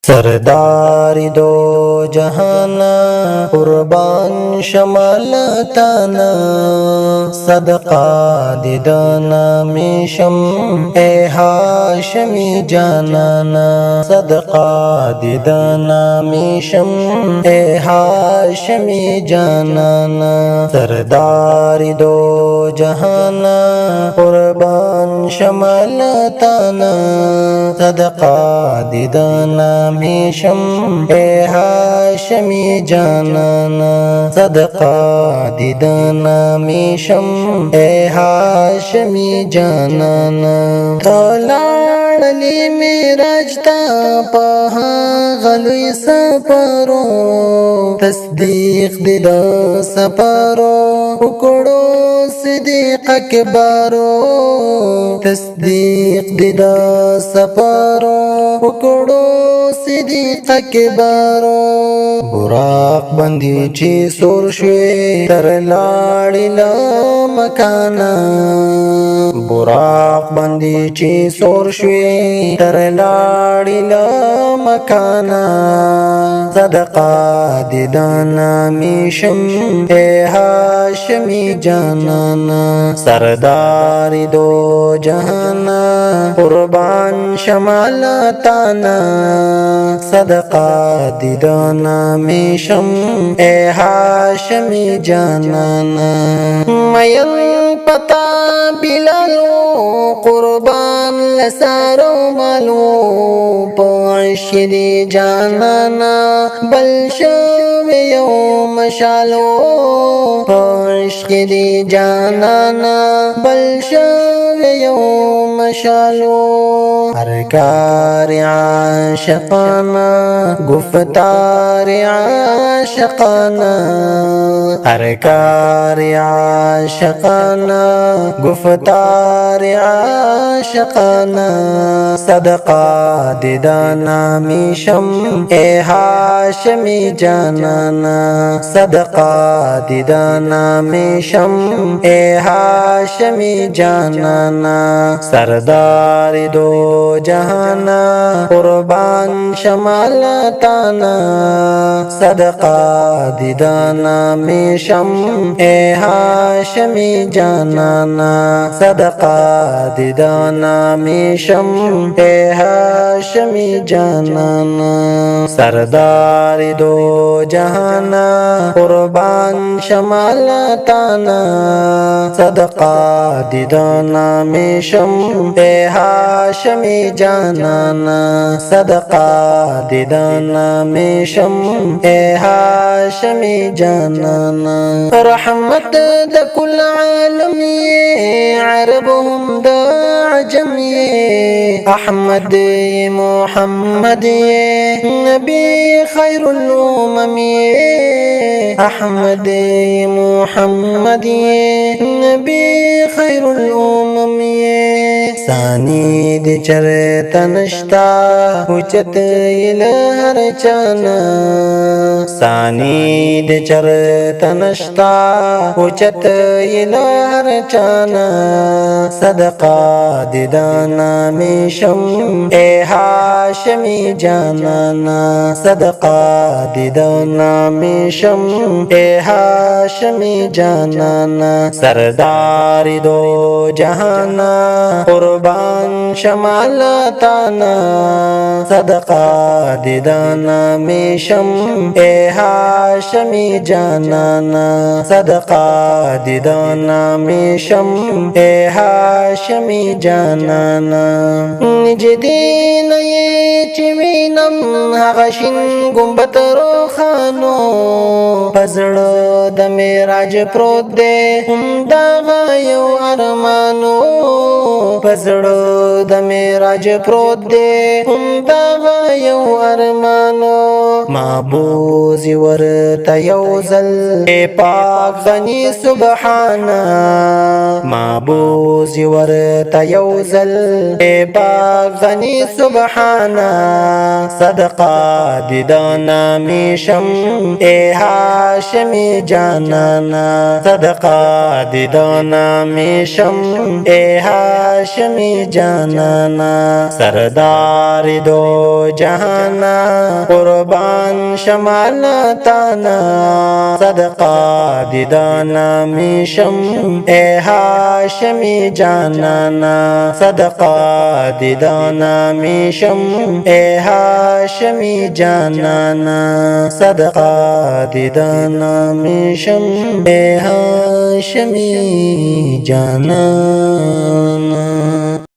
सरदारी दो जहाना कुर्बान शमलताना सदका दिदाना मिशम ए हाशमी जानाना सदका दिदाना मिशम ए हाशमी जानाना सरदारी दो जहाना कुर्बान शमलताना सदका दिदाना मिशम ए हाशमी जानाना सदका दिदाना मिशम ए हाशमी जानाना तलाड़ली मेरजता पहा गलुई सपरो तस्दीक दिदा सपरो उकड़ो सिद्दीक अकबरो तस्दीक दिदा सपरो उकड़ो सिद्दीक अकबरो बुराक बंदी ची सुर शुए तर लाड़िला मकाना बुराक बंदी ची सुर शुए तर लाड़िला मकाना सदका दिदाना मिशम ए हाशमी जानाना सरदारी दो जहाना कुर्बान शमलताना सदका दिदाना मिशम ए हाशमी जानाना मयल पता बिलालो कुर्बान लसारो मालो पाशरी जानाना बलशवे यौम शालो पाशरी जानाना बलशवे यौम शालो हरकार आशिकाना गुफ्तार आशिकाना हरकार आशिकाना गुफ्तार आशिकाना सदका दिदाना मिशम ए हाशमी जानाना सदका दिदाना मिशम ए हाशमी जानाना सरदारी दो जहाना कुर्बान शमलताना सदका दिदाना मिशम ए हाशमी जानाना सदका दिदाना मिशम ए हाशमी जानाना सरदारी दो जहाना कुर्बान शमलताना सदका दिदाना मिशम ए हाशमी जानाना सदका दिदाना मिशम ए हाशमी जानाना रहमत द कुल आलम ये अरबहम द अजम ये अहमद ये मोहम्मद ये नबी खैरुल उमम ये अहमद ये मोहम्मद ये नबी खैरुल उमम ये सानी दे चरतनश्ता उचत इलहर चाना सानी दे चरतनश्ता उचत इलहर चाना सदका दिदाना मिशम ए हाशमी जानाना सदका दिदाना मिशम ए हाशमी जानाना सरदारी दो जहाना कुर्बान शमलताना सदका दिदाना मिशम ए हाशमी जानाना सदका दिदाना मिशम ए हाशमी जानाना निज दीन ये चिविनम हगशिन गुंबत रोखानो पजड़ो द मेराज प्रोत दे उमदा गायो अरमानो पजड़ो द मेराज प्रोत दे उमदा गायो अरमानो معبوز ورته یوزل اے پاک غنی سبحانا معبوز ورته یوزل اے پاک غنی سبحانا صدقہ دی دانا میشم اے هاشمی جانانا صدقہ دی دانا میشم اے هاشمی جانانا سردار دو جہانا قربان شمالتانا صدقہ دی دانا میشم اے هاشمی جانانا صدقہ دی دانا میشم اے هاشمی جانانا صدقہ دی دانا میشم اے هاشمی جانانا